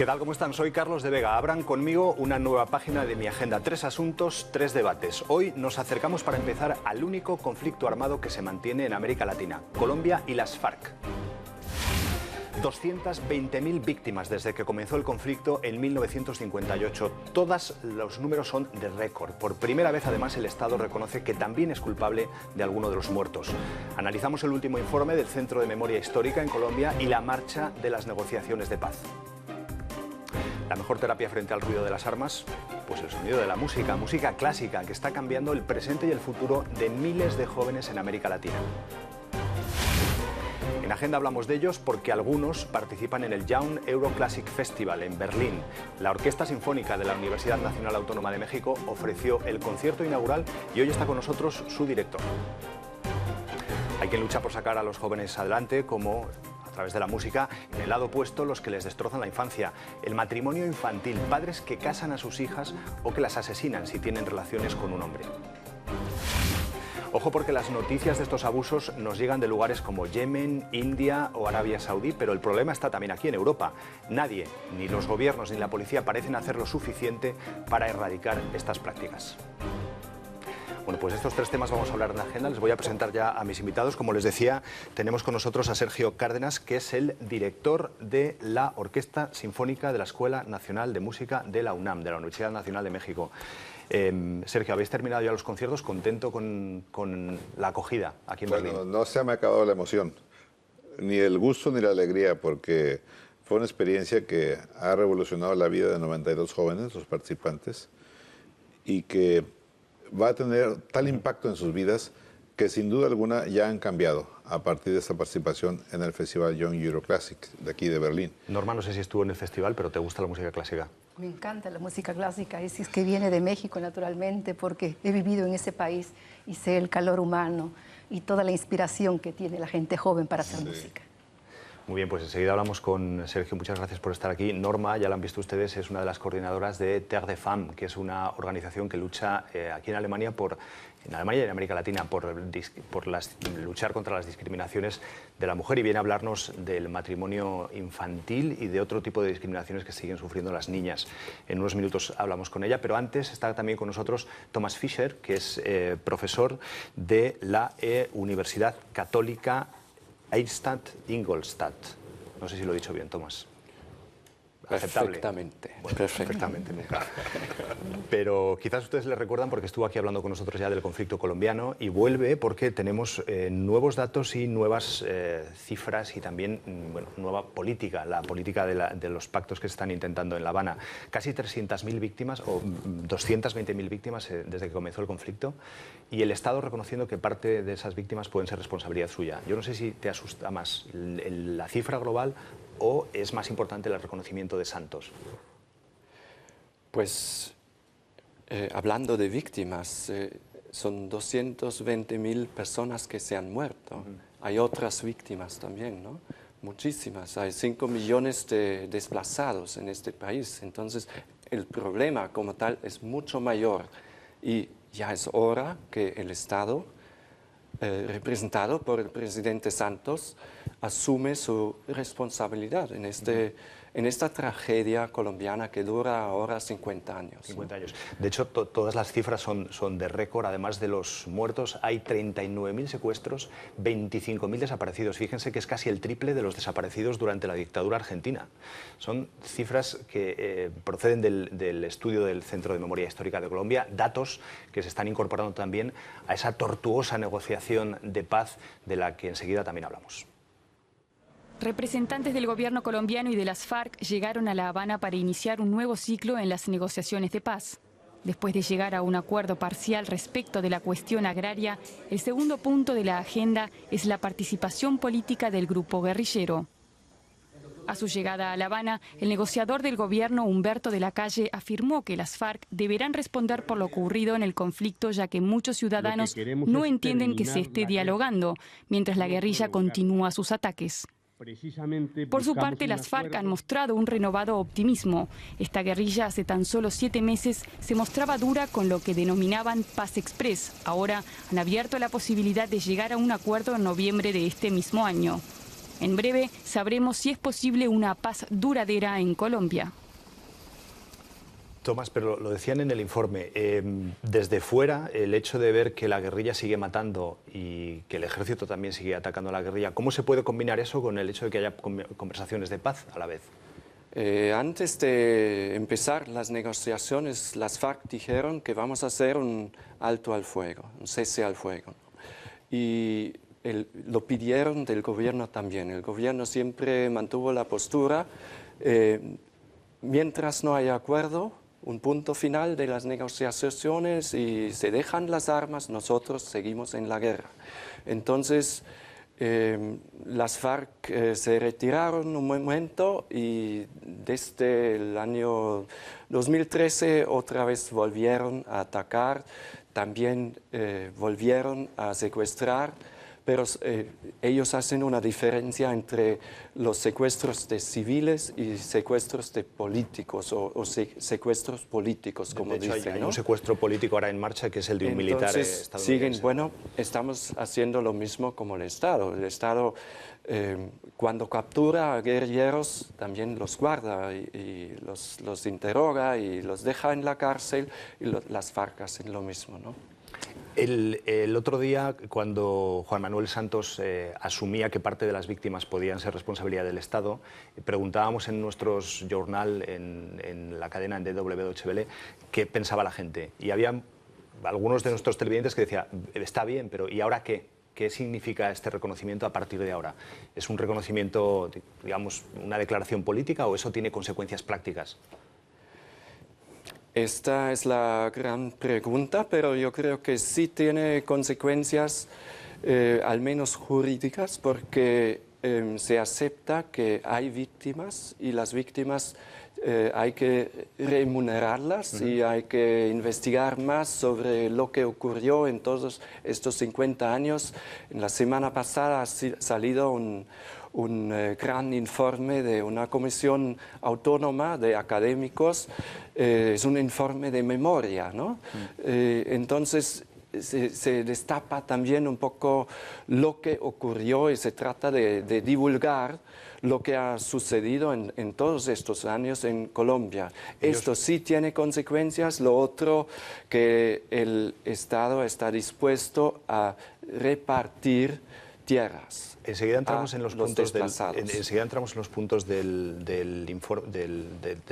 ¿Qué tal? ¿Cómo están? Soy Carlos de Vega. Abran conmigo una nueva página de mi agenda. 3 asuntos, 3 debates. Hoy nos acercamos para empezar al único conflicto armado que se mantiene en América Latina, Colombia y las FARC. 220.000 víctimas desde que comenzó el conflicto en 1958. Todos los números son de récord. Por primera vez, además, el Estado reconoce que también es culpable de alguno de los muertos. Analizamos el último informe del Centro de Memoria Histórica en Colombia y la marcha de las negociaciones de paz. La mejor terapia frente al ruido de las armas, pues el sonido de la música, música clásica, que está cambiando el presente y el futuro de miles de jóvenes en América Latina. En Agenda hablamos de ellos porque algunos participan en el Young Euro Classic Festival en Berlín. La Orquesta Sinfónica de la Universidad Nacional Autónoma de México ofreció el concierto inaugural y hoy está con nosotros su director. Hay quien lucha por sacar a los jóvenes adelante, como a través de la música, en el lado opuesto los que les destrozan la infancia, el matrimonio infantil, padres que casan a sus hijas o que las asesinan si tienen relaciones con un hombre. Ojo, porque las noticias de estos abusos nos llegan de lugares como Yemen, India o Arabia Saudí, pero el problema está también aquí en Europa. Nadie, ni los gobiernos ni la policía, parecen hacer lo suficiente para erradicar estas prácticas. Bueno, pues de estos 3 temas vamos a hablar en la agenda. Les voy a presentar ya a mis invitados. Como les decía, tenemos con nosotros a Sergio Cárdenas, que es el director de la Orquesta Sinfónica de la Escuela Nacional de Música de la UNAM, de la Universidad Nacional de México. Sergio, habéis terminado ya los conciertos, ¿contento con la acogida aquí en Berlín? Bueno, no se me ha acabado la emoción, ni el gusto ni la alegría, porque fue una experiencia que ha revolucionado la vida de 92 jóvenes, los participantes, y que va a tener tal impacto en sus vidas que sin duda alguna ya han cambiado a partir de esta participación en el Festival Young Euro Classic de aquí de Berlín. Norma, no sé si estuvo en el festival, pero ¿te gusta la música clásica? Me encanta la música clásica, es que viene de México naturalmente, porque he vivido en ese país y sé el calor humano y toda la inspiración que tiene la gente joven para hacer música. Muy bien, pues enseguida hablamos con Sergio. Muchas gracias por estar aquí. Norma, ya la han visto ustedes, es una de las coordinadoras de Terre des Femmes, que es una organización que lucha aquí en Alemania y en América Latina por luchar contra las discriminaciones de la mujer, y viene a hablarnos del matrimonio infantil y de otro tipo de discriminaciones que siguen sufriendo las niñas. En unos minutos hablamos con ella, pero antes está también con nosotros Thomas Fischer, que es profesor de la Universidad Católica Eichstätt-Ingolstadt. No sé si lo he dicho bien, Tomás. Aceptable. Perfectamente. Bueno, perfectamente nunca. Pero quizás ustedes le recuerdan porque estuvo aquí hablando con nosotros ya del conflicto colombiano, y vuelve porque tenemos nuevos datos y nuevas cifras, y también nueva política, la política de los pactos que se están intentando en La Habana. Casi 300.000 víctimas o 220.000 víctimas desde que comenzó el conflicto, y el Estado reconociendo que parte de esas víctimas pueden ser responsabilidad suya. Yo no sé si te asusta más la cifra global o es más importante el reconocimiento de santos. Pues hablando de víctimas, son 220.000 personas que se han muerto. Hay otras víctimas también, ¿no? Muchísimas. Hay 5 millones de desplazados en este país. Entonces, el problema como tal es mucho mayor, y ya es hora que el Estado, representado por el presidente Santos, asume su responsabilidad en esta tragedia colombiana que dura ahora 50 años. 50 años. De hecho, todas las cifras son de récord. Además de los muertos, hay 39.000 secuestros, 25.000 desaparecidos. Fíjense que es casi el triple de los desaparecidos durante la dictadura argentina. Son cifras que proceden del estudio del Centro de Memoria Histórica de Colombia, datos que se están incorporando también a esa tortuosa negociación de paz de la que enseguida también hablamos. Representantes del gobierno colombiano y de las FARC llegaron a La Habana para iniciar un nuevo ciclo en las negociaciones de paz. Después de llegar a un acuerdo parcial respecto de la cuestión agraria, el segundo punto de la agenda es la participación política del grupo guerrillero. A su llegada a La Habana, el negociador del gobierno, Humberto de la Calle, afirmó que las FARC deberán responder por lo ocurrido en el conflicto, ya que muchos ciudadanos no entienden que se esté dialogando, mientras la guerrilla continúa sus ataques. Por su parte, las FARC han mostrado un renovado optimismo. Esta guerrilla hace tan solo 7 meses se mostraba dura con lo que denominaban Paz Express. Ahora han abierto la posibilidad de llegar a un acuerdo en noviembre de este mismo año. En breve sabremos si es posible una paz duradera en Colombia. Tomás, pero lo decían en el informe, desde fuera el hecho de ver que la guerrilla sigue matando y que el ejército también sigue atacando a la guerrilla, ¿cómo se puede combinar eso con el hecho de que haya conversaciones de paz a la vez? Antes de empezar las negociaciones, las FARC dijeron que vamos a hacer un alto al fuego, un cese al fuego. Y lo pidieron del gobierno también. El gobierno siempre mantuvo la postura, mientras no haya acuerdo, un punto final de las negociaciones y se dejan las armas, nosotros seguimos en la guerra. Entonces, las FARC se retiraron un momento y desde el año 2013 otra vez volvieron a atacar, también volvieron a secuestrar, pero ellos hacen una diferencia entre los secuestros de civiles y secuestros de políticos o secuestros políticos, como de hecho, dicen, hay ¿no? un secuestro político ahora en marcha que es el de un militar estadounidense. Siguen, bueno, estamos haciendo lo mismo como el Estado. El Estado, cuando captura a guerrilleros, también los guarda y los interroga y los deja en la cárcel y las FARC hacen lo mismo, ¿no? El otro día, cuando Juan Manuel Santos asumía que parte de las víctimas podían ser responsabilidad del Estado, preguntábamos en nuestros jornal, en la cadena en DW Deutsche Welle, qué pensaba la gente. Y había algunos de nuestros televidentes que decían, está bien, pero ¿y ahora qué? ¿Qué significa este reconocimiento a partir de ahora? ¿Es un reconocimiento, digamos, una declaración política o eso tiene consecuencias prácticas? Esta es la gran pregunta, pero yo creo que sí tiene consecuencias, al menos jurídicas, porque se acepta que hay víctimas y las víctimas hay que remunerarlas y hay que investigar más sobre lo que ocurrió en todos estos 50 años. En la semana pasada ha salido un gran informe de una comisión autónoma de académicos, es un informe de memoria, ¿no? Entonces se destapa también un poco lo que ocurrió y se trata de divulgar lo que ha sucedido en todos estos años en Colombia. Esto sí tiene consecuencias, lo otro que el Estado está dispuesto a repartir tierras. Enseguida entramos en los puntos de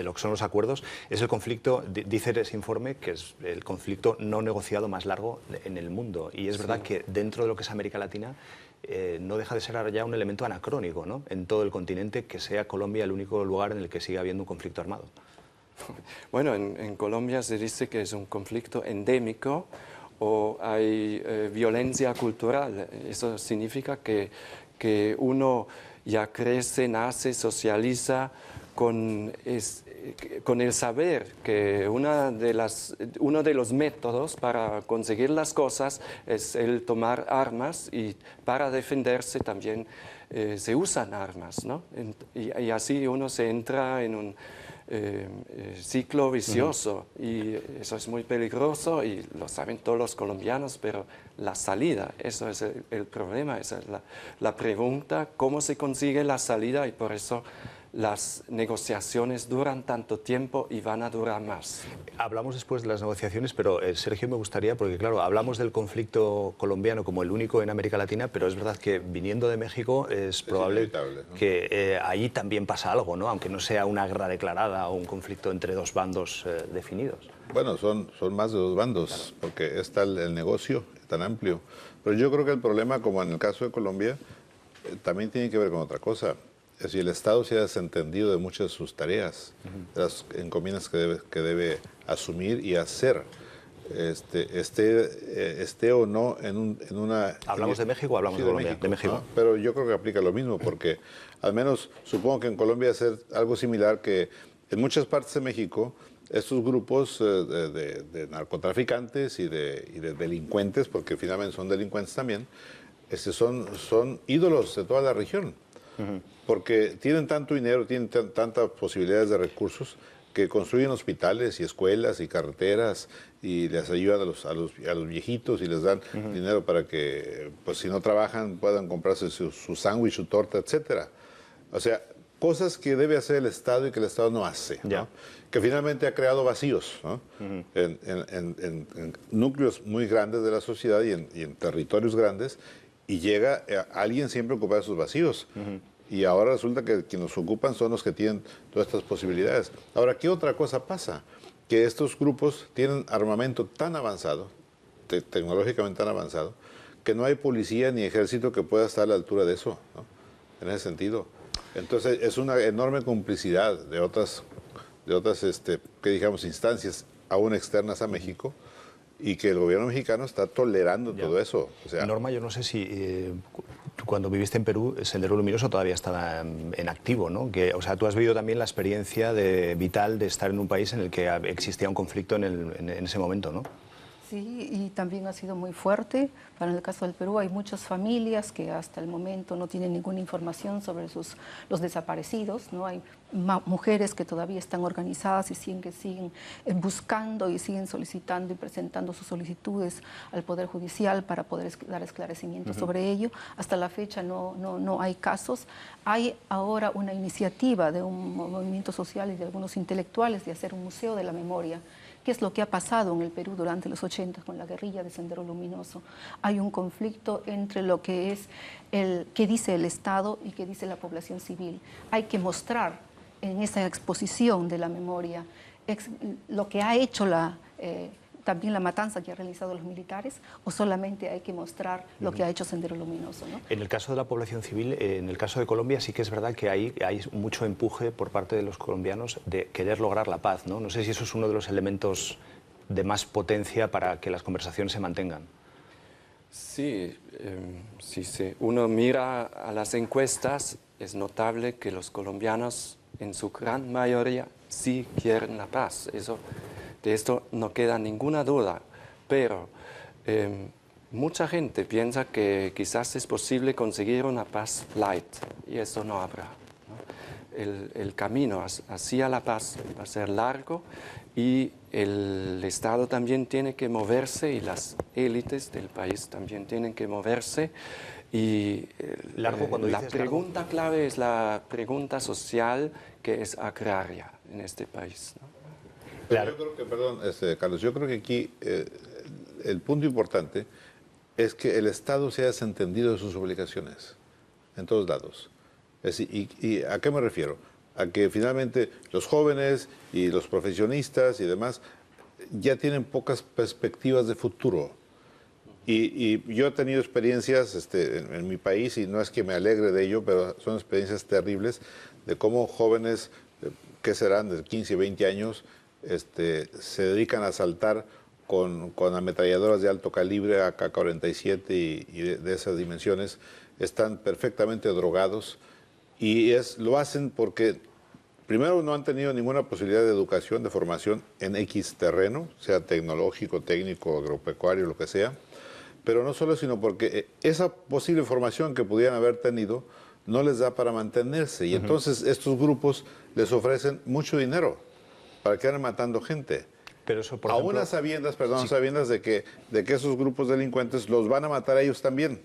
lo que son los acuerdos. Es el conflicto, dice ese informe, que es el conflicto no negociado más largo en el mundo. Y es verdad que dentro de lo que es América Latina no deja de ser ahora ya un elemento anacrónico, ¿no? En todo el continente, que sea Colombia el único lugar en el que siga habiendo un conflicto armado. Bueno, en Colombia se dice que es un conflicto endémico o hay violencia cultural. Eso significa que uno ya crece, nace, socializa con el saber que uno de los métodos para conseguir las cosas es el tomar armas y para defenderse también se usan armas, ¿no? Y así uno se entra en un ciclo vicioso y eso es muy peligroso y lo saben todos los colombianos, pero la salida, eso es el problema, esa es la pregunta, ¿cómo se consigue la salida? Y por eso las negociaciones duran tanto tiempo y van a durar más. Hablamos después de las negociaciones, pero Sergio, me gustaría, porque claro, hablamos del conflicto colombiano como el único en América Latina, pero es verdad que viniendo de México es probable, ¿no?, que allí también pasa algo, ¿no? Aunque no sea una guerra declarada o un conflicto entre dos bandos definidos. Bueno, son más de dos bandos, porque está el negocio tan amplio. Pero yo creo que el problema, como en el caso de Colombia, también tiene que ver con otra cosa. Es decir, el Estado se ha desentendido de muchas de sus tareas, de las encomiendas que debe asumir y hacer, esté o no en una... ¿Hablamos de México o hablamos de Colombia? De México. ¿No? Pero yo creo que aplica lo mismo, porque al menos supongo que en Colombia hacer algo similar, que en muchas partes de México estos grupos de narcotraficantes y de delincuentes, porque finalmente son delincuentes también, son ídolos de toda la región. Porque tienen tanto dinero, tienen tantas posibilidades de recursos, que construyen hospitales y escuelas y carreteras y les ayudan a los viejitos y les dan dinero para que, pues si no trabajan, puedan comprarse su sándwich, su torta, etcétera. O sea, cosas que debe hacer el Estado y que el Estado no hace, ¿no? Que finalmente ha creado vacíos, ¿no? En núcleos muy grandes de la sociedad y en territorios grandes, y llega alguien siempre a ocupar esos vacíos. Y ahora resulta que quienes los ocupan son los que tienen todas estas posibilidades. Ahora, ¿qué otra cosa pasa? Que estos grupos tienen armamento tan avanzado, tecnológicamente tan avanzado, que no hay policía ni ejército que pueda estar a la altura de eso, ¿no? En ese sentido. Entonces, es una enorme complicidad de otras que digamos, instancias aún externas a México, y que el gobierno mexicano está tolerando todo eso. O sea, Norma, yo no sé si cuando viviste en Perú, Sendero Luminoso todavía estaba en activo, ¿no? O sea, tú has vivido también la experiencia vital de estar en un país en el que existía un conflicto en ese momento, ¿no? Sí, y también ha sido muy fuerte. Para el caso del Perú hay muchas familias que hasta el momento no tienen ninguna información sobre los desaparecidos, ¿no? Hay mujeres que todavía están organizadas y siguen buscando y siguen solicitando y presentando sus solicitudes al Poder Judicial para poder dar esclarecimiento sobre ello. Hasta la fecha no hay casos. Hay ahora una iniciativa de un movimiento social y de algunos intelectuales de hacer un museo de la memoria. ¿Qué es lo que ha pasado en el Perú durante los 80 con la guerrilla de Sendero Luminoso? Hay un conflicto entre lo que es qué dice el Estado y qué dice la población civil. Hay que mostrar en esa exposición de la memoria lo que ha hecho también la matanza que han realizado los militares, o solamente hay que mostrar lo que ha hecho Sendero Luminoso, ¿no? En el caso de la población civil, en el caso de Colombia, sí que es verdad que hay mucho empuje por parte de los colombianos de querer lograr la paz, ¿no? No sé si eso es uno de los elementos de más potencia para que las conversaciones se mantengan. Sí, si uno mira a las encuestas, es notable que los colombianos, en su gran mayoría, sí quieren la paz. De esto no queda ninguna duda, pero mucha gente piensa que quizás es posible conseguir una paz light, y eso no habrá, ¿no? El camino hacia la paz va a ser largo, y el Estado también tiene que moverse, y las élites del país también tienen que moverse. Y la pregunta clave es la pregunta social, que es agraria en este país, ¿no? Claro. Yo creo que, perdón, Carlos, yo creo que aquí el punto importante es que el Estado se ha desentendido de sus obligaciones en todos lados. ¿Y a qué me refiero? A que finalmente los jóvenes y los profesionistas y demás ya tienen pocas perspectivas de futuro. Y yo he tenido experiencias en mi país, y no es que me alegre de ello, pero son experiencias terribles de cómo jóvenes, que serán de 15, 20 años, se dedican a asaltar con ametralladoras de alto calibre, AK-47 y de esas dimensiones. Están perfectamente drogados, y lo hacen porque primero no han tenido ninguna posibilidad de educación, de formación en X terreno, sea tecnológico, técnico, agropecuario, lo que sea. Pero no solo, sino porque esa posible formación que pudieran haber tenido no les da para mantenerse. Y entonces estos grupos les ofrecen mucho dinero para que anden matando gente. Pero eso, por aún ejemplo, a sabiendas, sabiendas de que esos grupos delincuentes los van a matar a ellos también,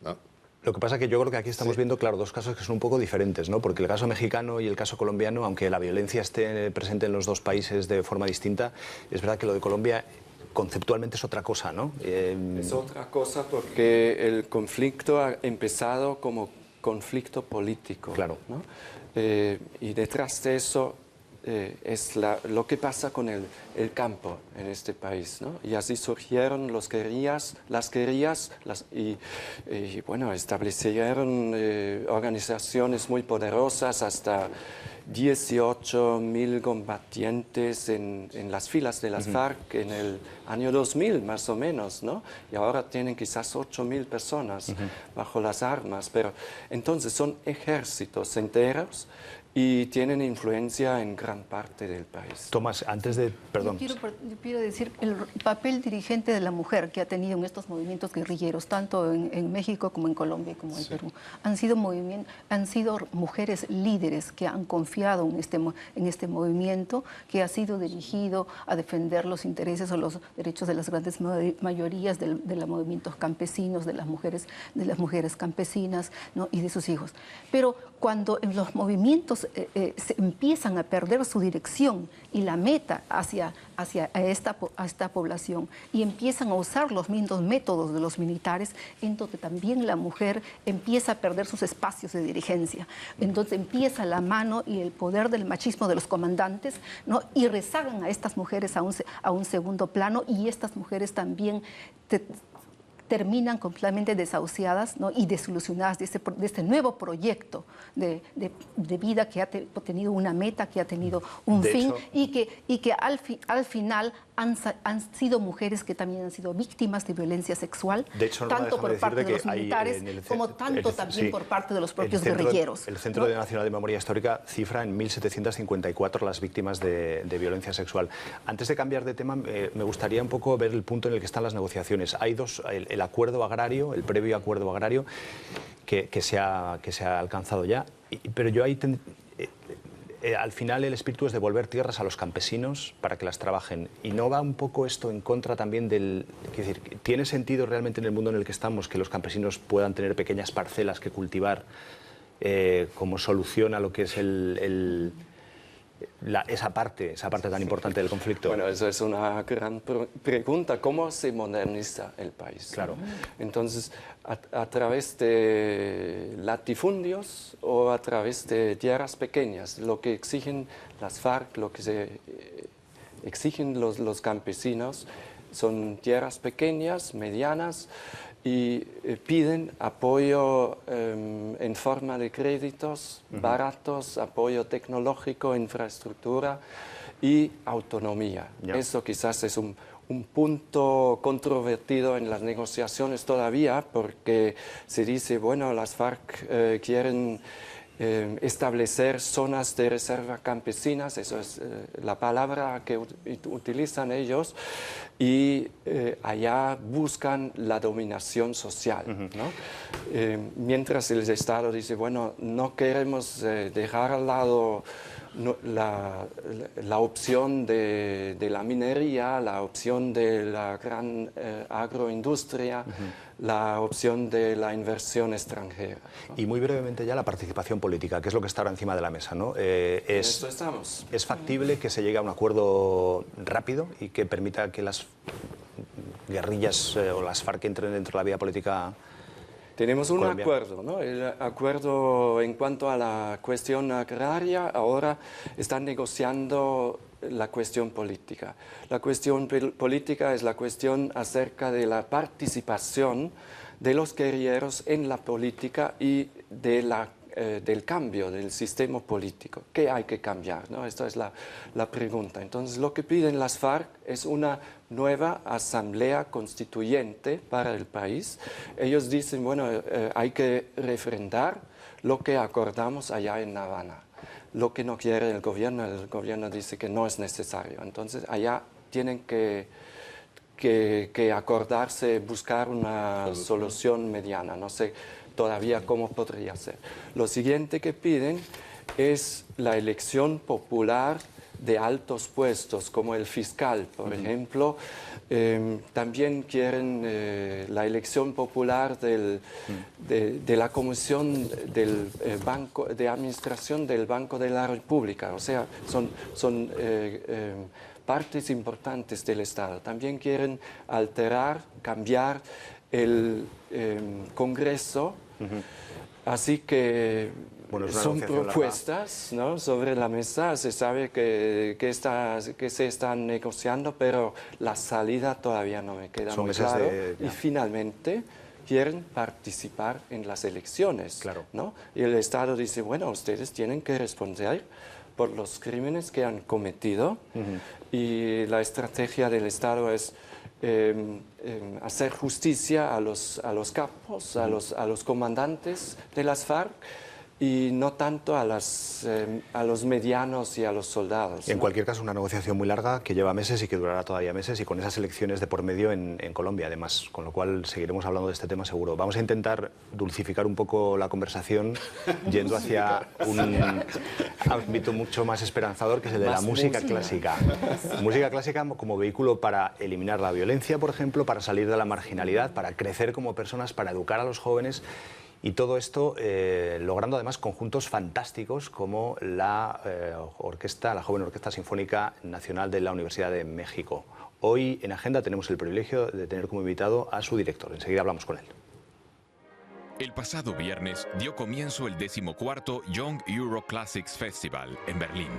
¿no? Lo que pasa es que yo creo que aquí estamos viendo, claro, dos casos que son un poco diferentes, ¿no? Porque el caso mexicano y el caso colombiano, aunque la violencia esté presente en los dos países de forma distinta, es verdad que lo de Colombia conceptualmente es otra cosa, ¿no? Es otra cosa porque el conflicto ha empezado como conflicto político, claro, ¿no? Y detrás de eso es lo que pasa con el campo en este país, ¿no? Y así surgieron las guerrillas, y bueno, establecieron organizaciones muy poderosas, hasta 18.000 combatientes en las filas de las FARC en el año 2000, más o menos, ¿no? Y ahora tienen quizás 8.000 personas bajo las armas, pero entonces son ejércitos enteros. y tienen influencia en gran parte del país. Tomás, antes de... Perdón. Yo quiero decir el papel dirigente de la mujer que ha tenido en estos movimientos guerrilleros, tanto en México como en Colombia como en Perú. Han sido mujeres líderes que han confiado en este movimiento que ha sido dirigido a defender los intereses o los derechos de las grandes mayorías de los movimientos campesinos, de las mujeres campesinas, ¿no? Y de sus hijos. Pero cuando en los movimientos se empiezan a perder su dirección y la meta hacia esta población y empiezan a usar los mismos métodos de los militares, entonces también la mujer empieza a perder sus espacios de dirigencia. Entonces empieza la mano y el poder del machismo de los comandantes, ¿no? Y rezagan a estas mujeres a un segundo plano, y estas mujeres también terminan completamente desahuciadas, ¿no? Y desilusionadas de este nuevo proyecto de vida que ha tenido una meta, que ha tenido un fin, y que al final han sido mujeres que también han sido víctimas de violencia sexual, tanto por parte de los militares como también por parte de los propios guerrilleros. El Centro Nacional de Memoria Histórica cifra en 1.754 las víctimas de violencia sexual. Antes de cambiar de tema, me gustaría un poco ver el punto en el que están las negociaciones. Hay dos, el acuerdo agrario, el previo acuerdo agrario que se ha alcanzado ya, pero yo ahí al final el espíritu es devolver tierras a los campesinos para que las trabajen. ¿Y no va un poco esto en contra también del... Es decir, ¿tiene sentido realmente en el mundo en el que estamos que los campesinos puedan tener pequeñas parcelas que cultivar como solución a lo que es esa parte tan importante del conflicto? Bueno, eso es una gran pregunta. ¿Cómo se moderniza el país? Claro. Entonces, a través de latifundios o a través de tierras pequeñas, lo que exigen las FARC, lo que exigen los campesinos son tierras pequeñas, medianas, y piden apoyo en forma de créditos baratos, apoyo tecnológico, infraestructura y autonomía. Eso quizás es un punto controvertido en las negociaciones todavía, porque se dice, bueno, las FARC quieren establecer zonas de reserva campesinas, eso es la palabra que utilizan ellos, y allá buscan la dominación social, ¿no? Mientras el Estado dice, bueno, no queremos dejar al lado la opción de la minería, la opción de la gran agroindustria, la opción de la inversión extranjera, ¿no? Y muy brevemente ya la participación política, que es lo que está ahora encima de la mesa, ¿no? Esto estamos. ¿Es factible que se llegue a un acuerdo rápido y que permita que las guerrillas o las FARC entren dentro de la vida política? Tenemos un acuerdo, ¿no? El acuerdo en cuanto a la cuestión agraria, ahora están negociando la cuestión política. La cuestión política es la cuestión acerca de la participación de los guerrilleros en la política y del cambio del sistema político. ¿Qué hay que cambiar, ¿no? Esta es la pregunta. Entonces, lo que piden las FARC es una nueva asamblea constituyente para el país. Ellos dicen, bueno, hay que refrendar lo que acordamos allá en Habana. Lo que no quiere el gobierno dice que no es necesario. Entonces, allá tienen que acordarse, buscar una solución mediana. No sé todavía cómo podría ser. Lo siguiente que piden es la elección popular de altos puestos, como el fiscal, por ejemplo. También quieren la elección popular de la comisión del Banco de Administración del Banco de la República. O sea, son partes importantes del Estado. También quieren cambiar el Congreso. Así que son propuestas, ¿no?, sobre la mesa. Se sabe que se están negociando, pero la salida todavía no me queda muy claro. Y finalmente quieren participar en las elecciones, ¿no? Y el Estado dice, bueno, ustedes tienen que responder por los crímenes que han cometido, y la estrategia del Estado es hacer justicia a los capos, a los comandantes de las FARC, y no tanto a los medianos y a los soldados. En ¿no? cualquier caso, una negociación muy larga que lleva meses y que durará todavía meses, y con esas elecciones de por medio en Colombia, además, con lo cual seguiremos hablando de este tema seguro. Vamos a intentar dulcificar un poco la conversación yendo hacia un ámbito mucho más esperanzador, que es el de la música clásica. Música clásica como vehículo para eliminar la violencia, por ejemplo, para salir de la marginalidad, para crecer como personas, para educar a los jóvenes. Y todo esto logrando además conjuntos fantásticos como la Joven Orquesta Sinfónica Nacional de la Universidad de México. Hoy en Agenda tenemos el privilegio de tener como invitado a su director. Enseguida hablamos con él. El pasado viernes dio comienzo el 14º Young Euro Classics Festival en Berlín.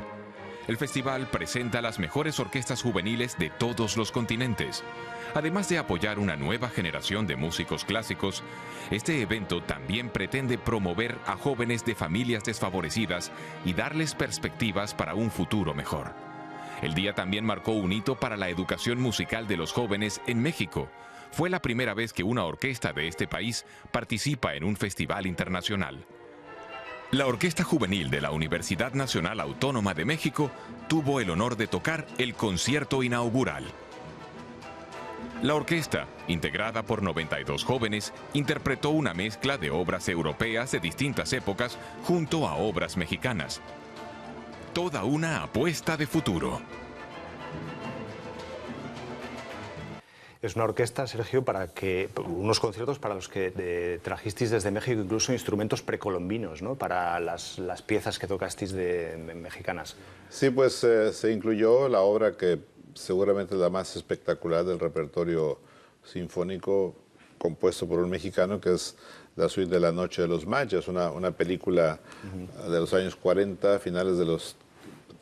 El festival presenta las mejores orquestas juveniles de todos los continentes. Además de apoyar una nueva generación de músicos clásicos, este evento también pretende promover a jóvenes de familias desfavorecidas y darles perspectivas para un futuro mejor. El día también marcó un hito para la educación musical de los jóvenes en México. Fue la primera vez que una orquesta de este país participa en un festival internacional. La Orquesta Juvenil de la Universidad Nacional Autónoma de México tuvo el honor de tocar el concierto inaugural. La orquesta, integrada por 92 jóvenes, interpretó una mezcla de obras europeas de distintas épocas junto a obras mexicanas. Toda una apuesta de futuro. Es una orquesta, Sergio, unos conciertos para los que trajisteis desde México incluso instrumentos precolombinos, ¿no? Para las piezas que tocasteis mexicanas. Sí, pues se incluyó la obra que seguramente es la más espectacular del repertorio sinfónico compuesto por un mexicano, que es la suite de La Noche de los Mayas, una película de los años 40, finales de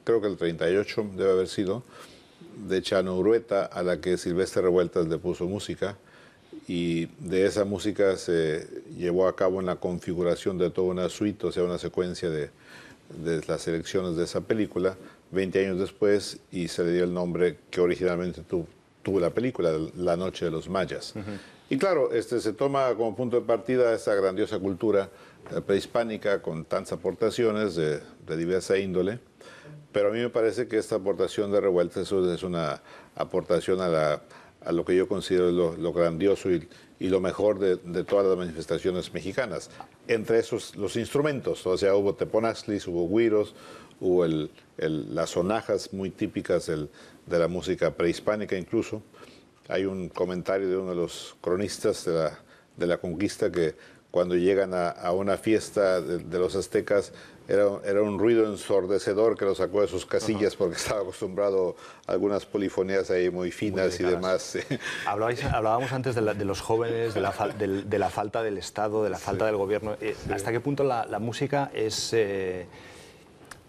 creo que el 38 debe haber sido, de Chano Urueta, a la que Silvestre Revueltas le puso música, y de esa música se llevó a cabo la configuración de toda una suite, o sea, una secuencia de las selecciones de esa película, 20 años después, y se le dio el nombre que originalmente tuvo la película, La Noche de los Mayas. Y claro, se toma como punto de partida esa grandiosa cultura prehispánica con tantas aportaciones de diversa índole, pero a mí me parece que esta aportación de Revueltas es una aportación a lo que yo considero lo grandioso y lo mejor de todas las manifestaciones mexicanas. Entre esos, los instrumentos, o sea, hubo teponaxtlis, hubo güiros, hubo las sonajas muy típicas de la música prehispánica incluso. Hay un comentario de uno de los cronistas de la conquista que cuando llegan a una fiesta de los aztecas era un ruido ensordecedor que lo sacó de sus casillas porque estaba acostumbrado a algunas polifonías ahí muy finas y demás. Hablábamos antes de los jóvenes, de la falta del Estado, de la falta del gobierno. ¿Hasta qué punto la música es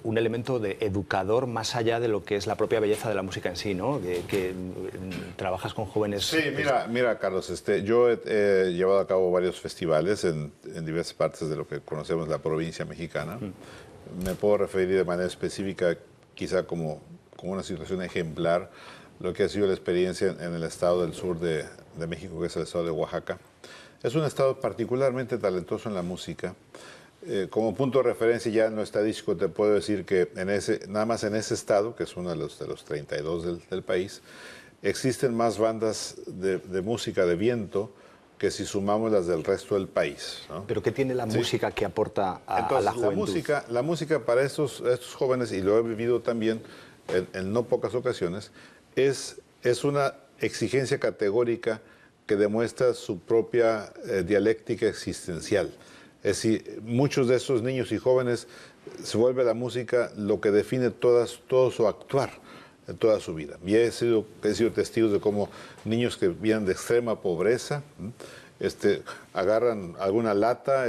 un elemento de educador más allá de lo que es la propia belleza de la música en sí, ¿no? Que trabajas con jóvenes. Sí, mira, Carlos, yo he llevado a cabo varios festivales en diversas partes de lo que conocemos la provincia mexicana. Me puedo referir de manera específica, quizá como una situación ejemplar, lo que ha sido la experiencia en el estado del sur de México, que es el estado de Oaxaca. Es un estado particularmente talentoso en la música. Como punto de referencia ya en lo estadístico te puedo decir que nada más en ese estado, que es uno de los 32 del país, existen más bandas de música de viento que si sumamos las del resto del país, ¿no? ¿Pero qué tiene la música que aporta a la juventud? La música para estos jóvenes, y lo he vivido también en no pocas ocasiones, es una exigencia categórica que demuestra su propia dialéctica existencial. Es decir, muchos de esos niños y jóvenes se vuelve la música lo que define todo su actuar en toda su vida. Y he sido testigo de cómo niños que vienen de extrema pobreza agarran alguna lata,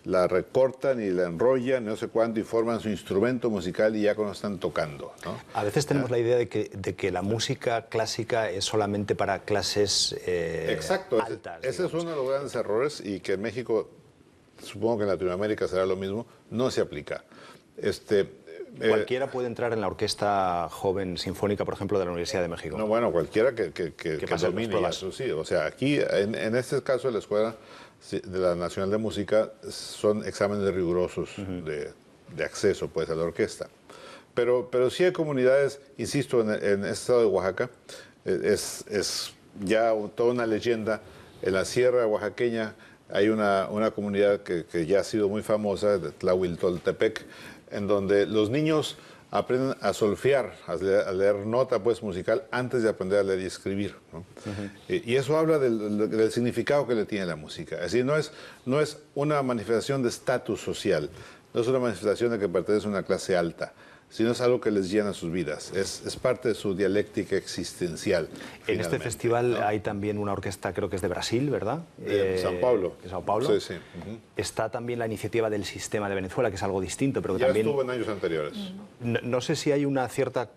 la recortan y la enrollan, no sé cuánto, y forman su instrumento musical y ya cuando están tocando, ¿no? A veces tenemos la idea de que la música clásica es solamente para clases Exacto, altas. Ese es uno de los grandes errores, y que en México, supongo que en Latinoamérica será lo mismo, no se aplica. Cualquiera puede entrar en la orquesta joven sinfónica, por ejemplo, de la Universidad de México. No, bueno, cualquiera que pase las domine pruebas. eso, sí. O sea, aquí, en este caso de la Escuela de la Nacional de Música, son exámenes rigurosos de acceso, pues, a la orquesta. Pero sí hay comunidades, insisto, en el estado de Oaxaca, es ya toda una leyenda. En la sierra oaxaqueña hay una comunidad que ya ha sido muy famosa, de Tlahuiltoltepec, en donde los niños aprenden a solfear, a leer nota pues, musical antes de aprender a leer y escribir, ¿no? Y eso habla del significado que le tiene la música. Es decir, no es una manifestación de estatus social, no es una manifestación de que pertenece a una clase alta, sino es algo que les llena sus vidas. Es parte de su dialéctica existencial. En este festival, ¿no?, hay también una orquesta, creo que es de Brasil, ¿verdad? De Sao Paulo. ¿De Sao Paulo? Sí, sí. Está también la iniciativa del Sistema de Venezuela, que es algo distinto, pero ya también... estuvo en años anteriores. No sé si hay una cierta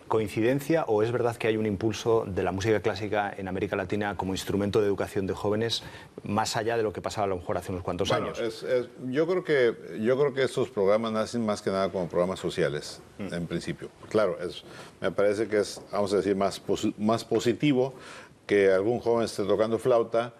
coincidencia o es verdad que hay un impulso de la música clásica en América Latina como instrumento de educación de jóvenes, más allá de lo que pasaba a lo mejor hace unos cuantos años. Yo creo que estos programas nacen más que nada como programas sociales, en principio. Claro, me parece que es, vamos a decir, más positivo que algún joven esté tocando flauta,